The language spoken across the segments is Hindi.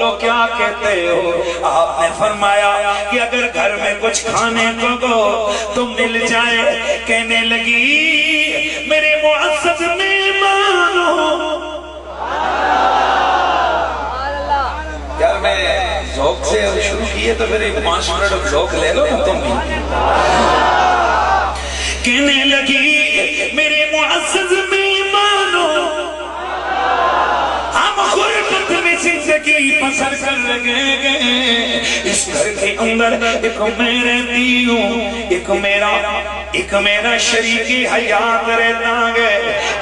तो क्या कहते हो? आपने फरमाया कि अगर घर में कुछ खाने को दो तो मिल जाए। कहने लगी मेरे मुअज़्ज़ज़ मेहमानो, यार मैं ज़ौक़ से शुरू किए तो फिर 5 मिनट ज़ौक़ ले लो ना तुम भी। कहने लगी मेरे मुअज़्ज़ज़ मेहमानो, जिंदगी बसर कर लगे इस घर के अंदर एक मैं रहती हूँ, एक मेरा शरीकी हयात रहता है,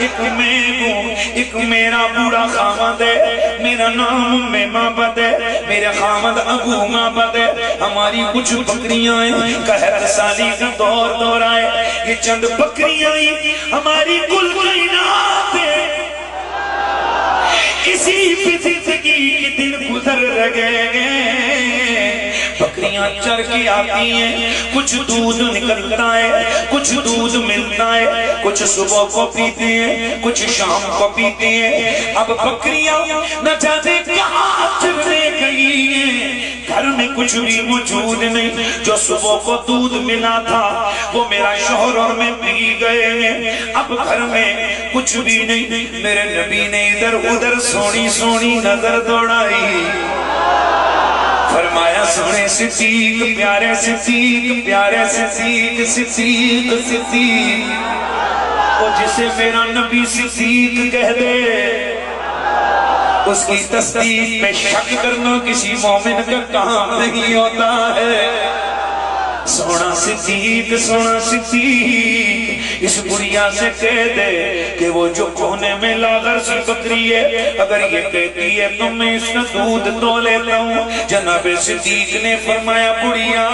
एक मैं हूँ, एक मेरा बूढ़ा खामद है, मेरा नाम में माबद है, मेरे खामद अबू माबद है। हमारी कुछ बकरियां हैं, कहर साली का दौर आए, ये चंद बकरियां ही हमारी कुल कायनात है। इसी जिंदगी के दिन गुजर गए, बकरियां चर के आती हैं, कुछ दूध निकलता है, कुछ दूध मिलता है, कुछ सुबह को पीते हैं, कुछ शाम को पीते हैं। अब बकरियां न जाने कहां चरने गई हैं, घर में कुछ भी मौजूद नहीं। जो सुबह को दूध मिला था वो मेरा शौहर में पी गए हैं, अब घर में कुछ भी नहीं। मेरे नबी ने इधर उधर सोनी सोनी नजर दौड़ाई, फरमाया सोने सिद्दीक प्यारे सिद्दीक प्यारे सिद्दीक सिद्दीक सिद्दीक, वो जिसे मेरा नबी सिद्दीक कह दे उसकी तस्दीक पे शक करना किसी मोमिन का काम नहीं होता है। सोना सिद्दीक इस बुढ़िया से कह दे कि वो जो कोने में लागर सी बकरी है, अगर ये कहती है तो मैं इसका दूध तो लेता हूँ। जनाब सिद्दीक ने फरमाया बुढ़िया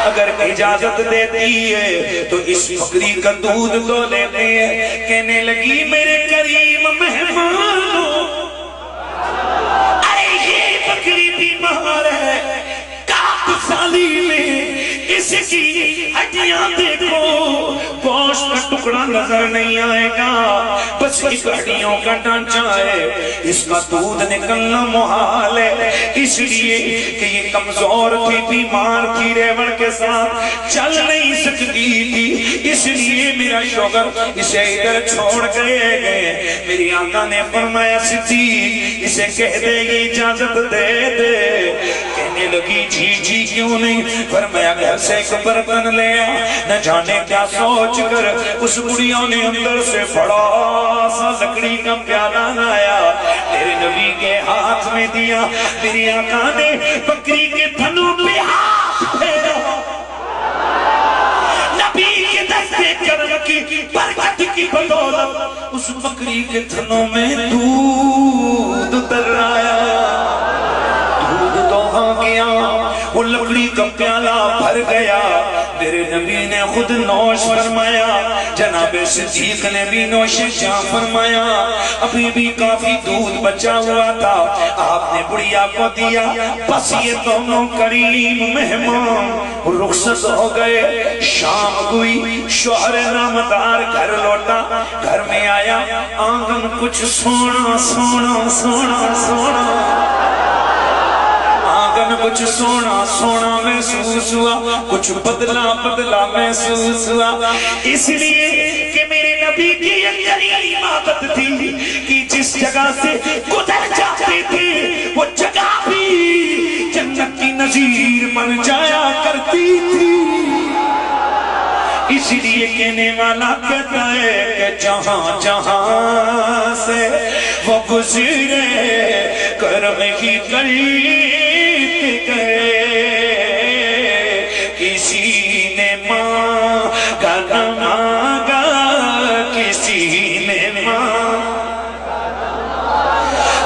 अगर इजाजत देती है तो इस बकरी का दूध तो लेते हैं। कहने लगी मेरे करीम मेहमानों, अरे ये बकरी बीमार है, काट साली में इसकी हड्डियां देखो, गोश्त का टुकड़ा नजर नहीं आएगा, बस इस हड्डियों का ढांचा है, इसका दूध निकलना मुहाल है। इसलिए कि ये कमजोर थी, बीमार थी, रेवड़ के साथ चल नहीं सकती थी, इसलिए मेरा शौहर इसे इधर छोड़ गए। मेरी आका ने फरमाया सिद्दीक इसे कह दे इजाजत दे दे। कहने लगी जी क्यों नहीं। फरमाया घर से एक बर्तन ले आ, न जाने क्या सोच कर उस बुढ़िया ने अंदर से बड़ा सा लकड़ी का प्याला लाया, मेरे नबी के हाथ में दिया। मेरी आका ने बकरी के थनों पे हाथ फेरा, नबी के दस्ते करम की बरकत की बदौलत उस बकरी के थनों में दूध उतर आया। दूध तो आ गया, वो लकड़ी का प्याला भर गया। मेरे नबी ने खुद नौश फरमाया, जनाबे सिद्दीक ने भी नौशे जा फरमाया। अभी भी काफी दूध बचा हुआ था, आपने बुढ़िया को दिया। बस ये दोनों करीम मेहमान रुखसत हो गए। शाम हुई, शौहर नामदार घर लौटा, घर में आया, आंगन कुछ सोना सोना सोना सोना, कुछ सोना सोना महसूस हुआ, कुछ बदला बदला महसूस हुआ। इसलिए कि मेरे नबी की यही आदत थी कि जिस जगह से गुजर जाते थे वो जगह भी जन्नत की नजीर बन जाया करती थी। इसलिए कहने वाला कहता है कि जहां जहां से वो गुजरे कर्म ही करी गए, किसी ने मांगा न मांगा, किसी ने मांगा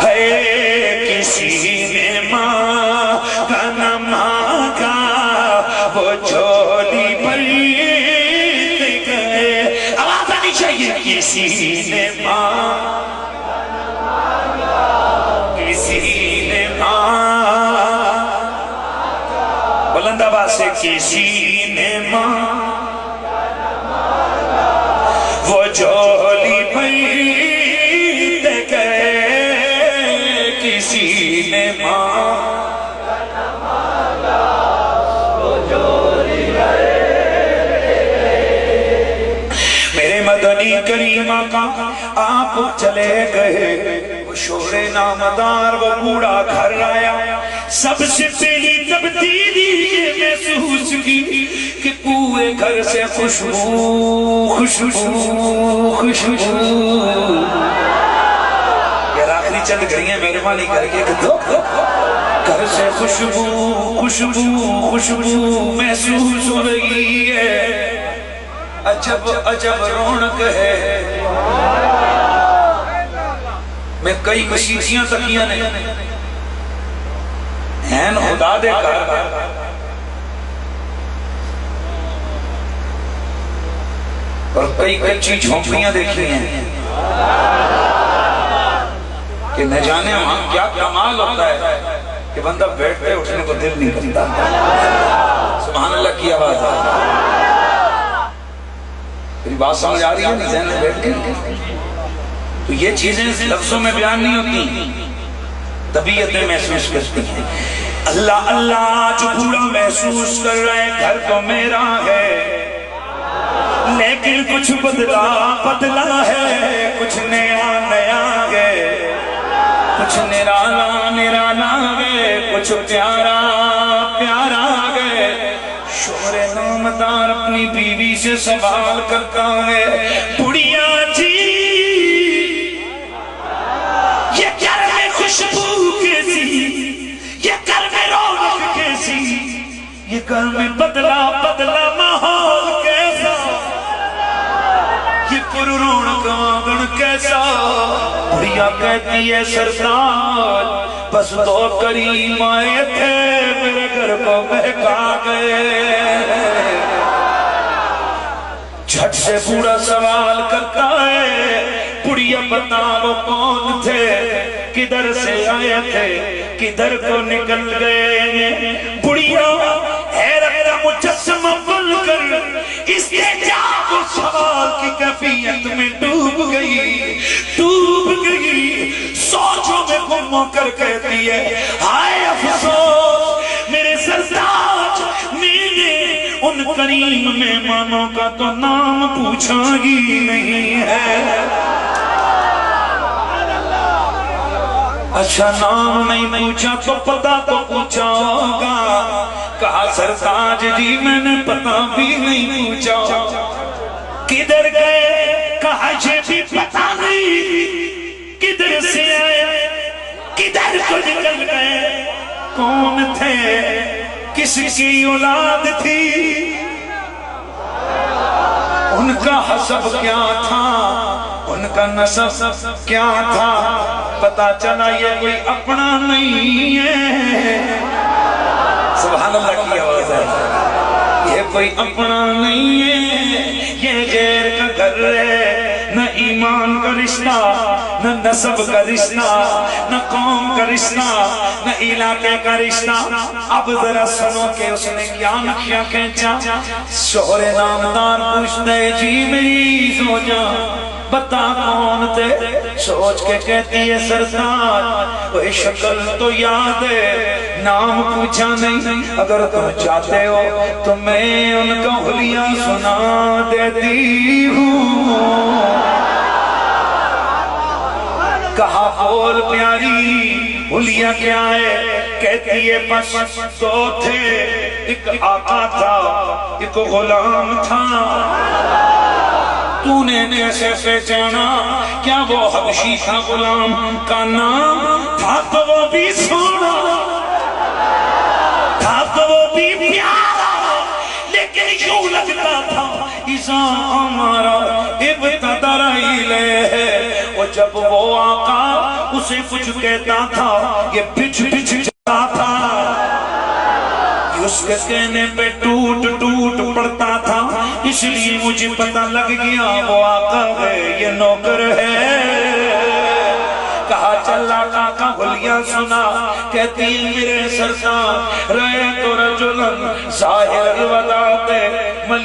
है, किसी ने मांगा न मांगा, वो झोली भरी गए। आवाज आनी चाहिए, किसी ने मांगा न मांगा, किसी ने मांगा, बुलंदाबाद से किसी ने मांगा न मांगा, वो झोली भर गए। किसी ने मेरे मदनी करीमा का आप चले गए, वो शोरे नामदार वो बूढ़ा घर आया। सबसे पहली तब्दीली ये महसूस की कि पूरे घर से खुशबू खुशबू खुशबू। यार आखिरी चंद घड़ियां मेहरबानी करके दो, घर से खुशबू खुशबू खुशबू महसूस हो रही है। अजब अजब रौनक है। मैं कई मशीजियां तकियां ने हैं खुदा दे घर और कई कच्ची झोंपड़ियां देखी हैं कि न जाने वहां क्या कमाल होता है कि बंदा बैठते उठने को दिल नहीं करता। सुभान अल्लाह की आवाज है। मेरी बात समझ आ रही है? ज़हन में बैठ के तो ये चीजें लफ्जों में बयान नहीं होती, तबीयतें महसूस करती हैं। अल्लाह अल्लाह जो पूरा महसूस कर रहा है घर तो मेरा है, लेकिन कुछ बदला बदला है, कुछ नया नया है, कुछ निराला निराला है, कुछ प्यारा प्यारा है। शोरे नामदार अपनी बीवी से सवाल करता है, बुढ़िया जी ये घर में खुशबू कैसी, ये घर में रौनक कैसी, ये घर में बदला बदला माहौल कैसा, ये पुरौनक आंगन कैसा। बुढ़िया कहती है सरदार बस दो करीम आए थे मेरे घर को बहका गए। झट से पूरा सवाल करता है, बुढ़िया बताओ कौन थे, किधर से आए थे, किधर को निकल गए। बुढ़िया हैरत का मुजस्समा बनकर इसके जवाब सवाल की कैफियत में डूब गई। सोचों में गुम होकर कहती है, हाय अफसोस मेरे सरताज, मैंने उन करीम मेहमानों का तो नाम पूछा ही नहीं है। अच्छा नाम नहीं पूछा तो पता तो पूछा होगा। कहा सरताज जी मैंने पता भी नहीं पूछा। किधर गए? कहा ये भी पता नहीं। किधर से आए, किधर को निकल गए, कौन थे, किसकी औलाद थी, उनका हसब क्या था, उनका नसब क्या था। पता चला ये कोई अपना नहीं है। सुभान अल्लाह की आवाज है। ये कोई अपना नहीं है, ये गैर का घर है। न ईमान का रिश्ता, न नसब का रिश्ता, न कौम का रिश्ता, न इलाके का रिश्ता। अब जरा सुनो कि उसने क्या नक्शा खींचा। शोहरे नामदार पूछते जी मेरी सोचा बता कौन थे। सोच के कहती है सरदार कोई शक्ल तो याद है, नाम पूछा नहीं। अगर तुम चाहते हो तो मैं उनका हुलिया सुना देती हूँ। कहा बोल प्यारी हुलिया क्या है? कहती है बस दो थे, एक आका था एक गुलाम था। तूने कैसे पहचाना? क्या वो हबशी था गुलाम का नाम था तो वो भी सोना था तो वो भी प्यारा, लेकिन यूं लगता था ईसा हमारा इब्तदाईल है। और जब वो आका उसे कुछ कहता था ये बिछ बिछ जाता था, उसके कहने पे टूट टूट पड़ता था। इसलिए मुझे पता लग गया वो आका है ये नौकर है। कहा चला काका हुलिया सुना। कहती मेरे सरदार रहे तो रजुलन ज़ाहिर वलाते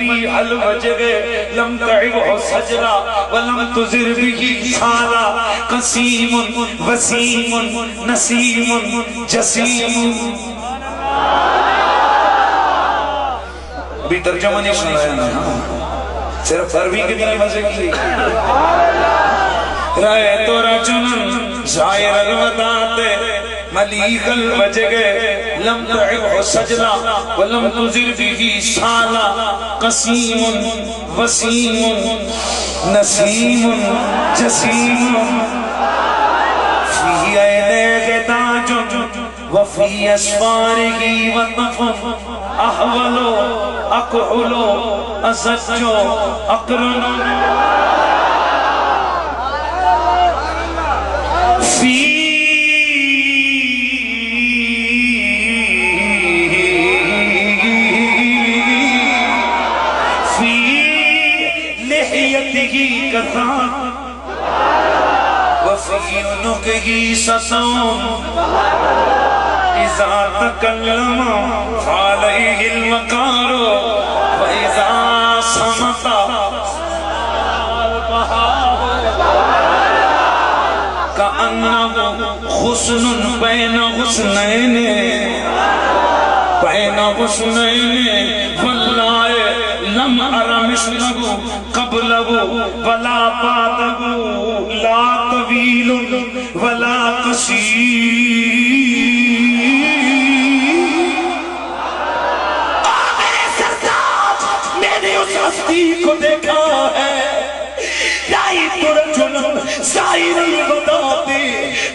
मली हल वजगे लम तइबहु सजरा वलम तुजिर बिही साला कसीमुन वसीमुन नसीमुन जसीमुन। अभी तर्जुमा नहीं सुनाया ना, सिर्फ अरबी के लिए मजे की। राय तो रजुलन जायर अलवदाते मलीकल वजगे लम तइबहु सजला वलम तुजिर बिही साला कसीमुन वसीमुन नसीमुन जसीमुन। फी ऐने ताजुन वफी अस्फारिही वतफुन अहवलो अकहुलो असज्जो अकरन। फी लिहयतिही कसान वफी उनुकिही ससून इज़ा तकल्लमा फ़अलैहिल वक़ारो व इज़ा समता कअन्नहु हुस्नुन बैन हुस्नैनि वल्लाहि लम अरा मिस्लहु क़ब्लहु वला बादहु ला तवीलुन वला कसीर। मैंने उस हस्ती को देखा है,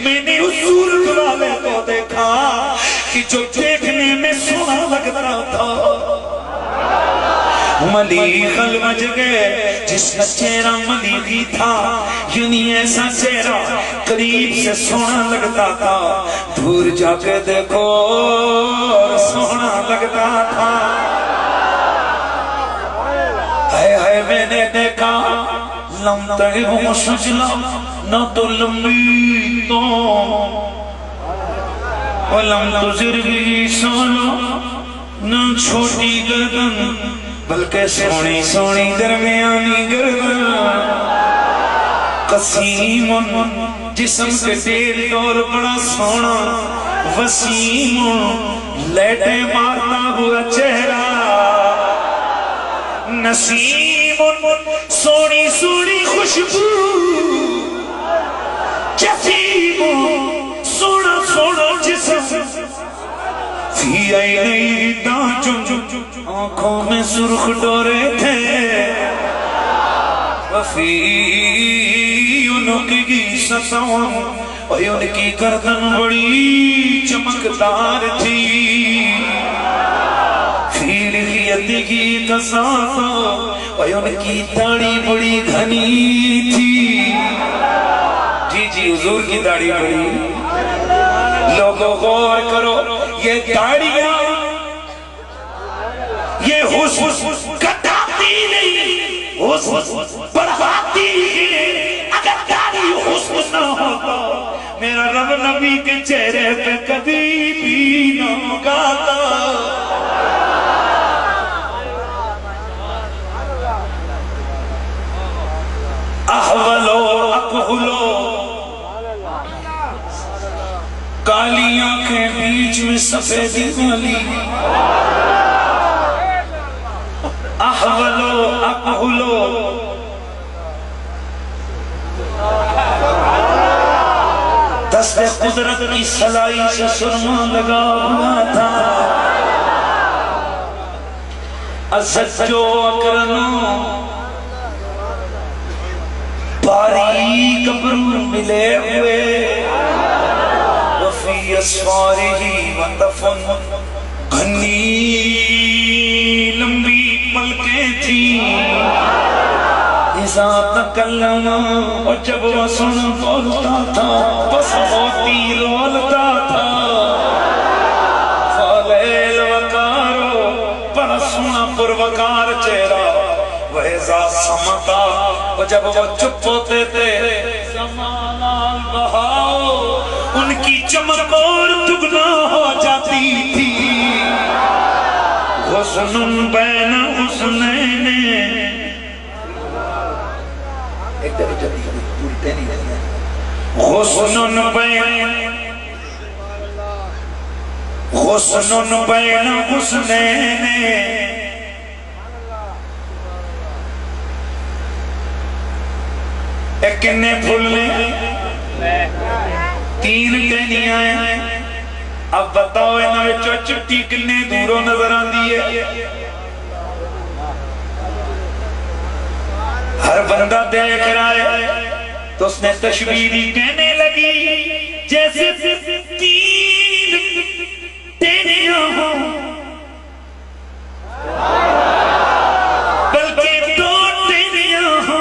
मैंने उस सूरत वाले को देखा कि जो देखने में सोना लगता था। मलीकल वजगे जिसका चेहरा मलीकी था, यूनी ऐसा चेहरा करीब से सोना लगता था, दूर जाके देखो सोना लगता था। है मैंने देखा लम तइबहु सजला, न तो लंबी तो वलम तुजिर बिही साला, न छोटी गर्दन बल्कि सोनी सोनी दरमियानी गर्दन। कसीमुन जिस्म के तेल और बड़ा सोना, वसीमुन लेटे मारता हुआ चेहरा, नसीमुन सोनी सोनी खुशबू, जसीमुन सोना सोना जिस्म। फी ऐनैहि ताजुन आँखों में सुर्ख डोरे थे, वफी उनुकिही ससून और उनकी गर्दन बड़ी चमकदार थी। फी लिहयतिही कसासा और उनकी दाढ़ी बड़ी घनी थी। जी जी हुजूर की दाढ़ी बड़ी। लोगों गौर करो, ये दाढ़ियां ये हुस्न घटाती नहीं, हुस्न बढ़ाती है। अगर दाढ़ी हुस्न न हो तो मेरा रब नबी के चेहरे पे कभी भी न गाता। अहवलो अकहुलो, काली आंखें बीच में सफेदी वाली। अहवलो अकहुलो, दस्ते कुदरत की सलाई से सुरमा लगा हुआ था। असज्जो अकरनो, बारीक अबरू मिले हुए। वफी अस्फारिही वतफुन, घनी लंबी पलकें थी। इज़ा तकल्लमा, और जब वह सुन बोलता था बस मोती रोलता था। फ़अलैहिल वक़ारो, बड़ा सोना पुरवकार चेहरा। वैसा समता, और जब वो चुप होते थे समालाल बहाओ, उनकी चमक और दुगना हो जाती थी। हुस्नुन बैन हुस्नैन दर्जा दी उल्टे नहीं है हुस्नुन बैन हुस्नैन किन्ने फुल्ले तीन टहनियां हैं। अब बताओ इन्होंने चिट्टी किन्ने दूरों नजर आती है। हर बंदा देख रहा है तो उसने तशबीह कहने लगी जैसे तीन टहनियां हो बल्कि दो टहनियां हो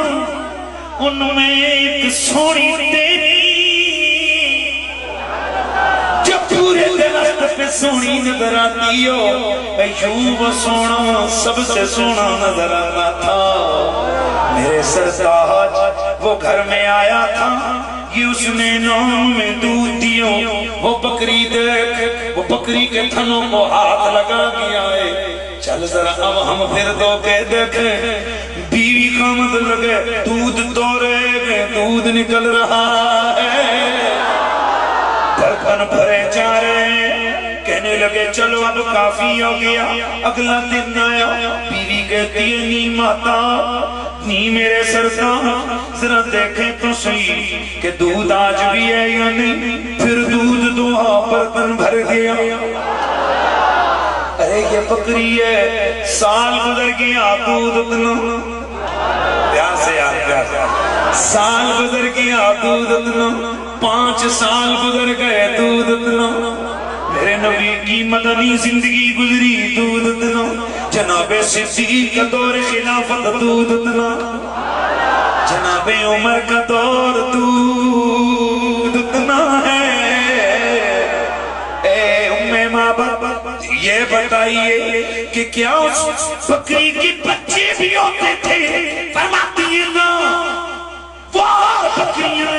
उनमें एक सोनी तेरी जो पूरे दरख्त पे सोनी नजर आती हो। अयूब सोना सबसे सोना नजर आता था। मेरे सरताज वो घर में आया था कि उसने नाम में दूध दियो। वो बकरी देख वो बकरी के थनों को हाथ लगा के आए। चल जरा अब हम फिर दो के देखे बीवी का मत लगे दूध तोरे में दूध निकल रहा है। धड़कन भरे जा रहे कहने लगे चलो अब काफी हो गया। अगला दिन आया बीवी कहती है नी माता नी मेरे सरकार जरा देखे तो सही कि दूध आज भी है या नहीं। फिर दूध दुआ बर्तन भर गया। अरे ये बकरी है साल गुजर गया दूध उतना प्यार से यार प्यार साल गुजर गया दूध उतना 5 साल गुजर गए दूध उतना। मेरे नबी की मदनी जिंदगी गुजरी दूध उतना। जनाबे सिद्दीक का दौर खिलाफत दूध उतना। जनाबे उमर का दौर दूध उतना है। ए उम्मे माँ बाप ये बताइए कि क्या उस बकरी के बच्चे भी होते थे? फरमाती है ना वो बकरियां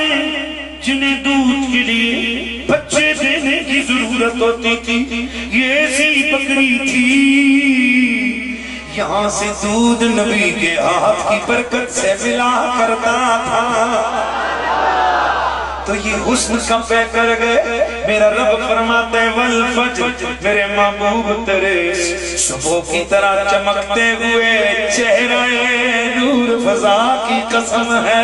जिन्हें दूध के लिए बच्चे देने की जरूरत होती थी ये ऐसी बकरी थी। यहाँ से दूध नबी के हाथ की बरकत से मिला करता था। तो ये हुस्न कब पे कर गए। मेरा रब फरमाते वल फज्र मेरे महबूब तेरे सुबह की तरह चमकते हुए चेहरे नूर फजा की कसम है।